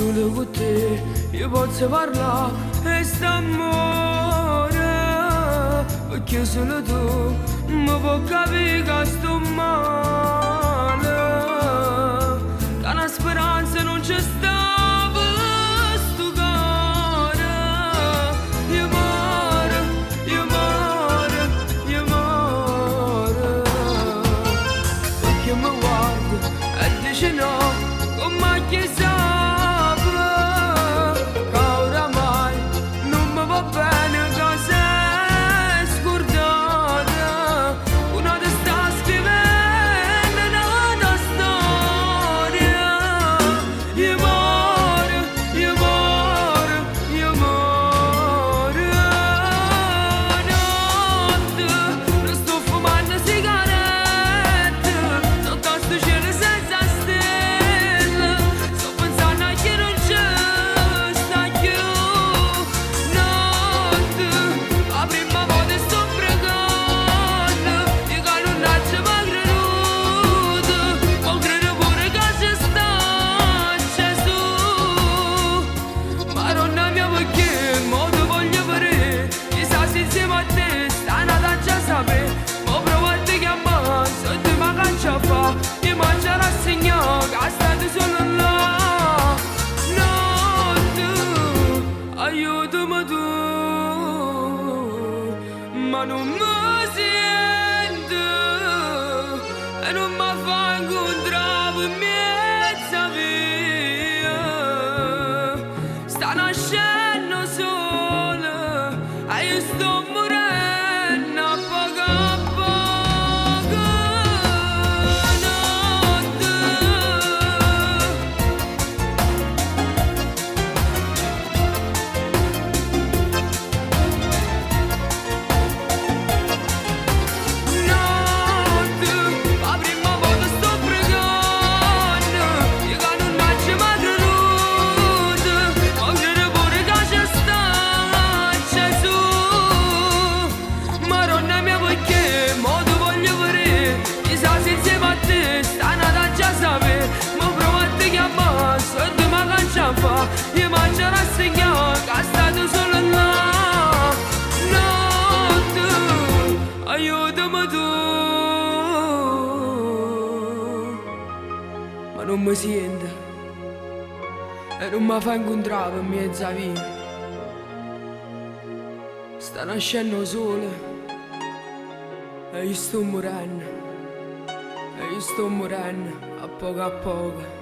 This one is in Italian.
solo con te io posso parlare e st'amore, perché solo tu mi puoi capire che sto male, che una speranza non c'è sta per sto cuore. Io muore, io muore, io muore, perché mi guardi e dici no, come chi sa. Ma non mi sento e non mi fa incontrare in mezza via. Sta nascendo sola e io sto morendo a poco a poco. Io mangio la signora che è stato solo là. Notte, aiutami tu. Ma non mi sento e non mi fa incontrare in mezza via. Sta nascendo sola e io sto morendo. E io sto morendo a poco a poco.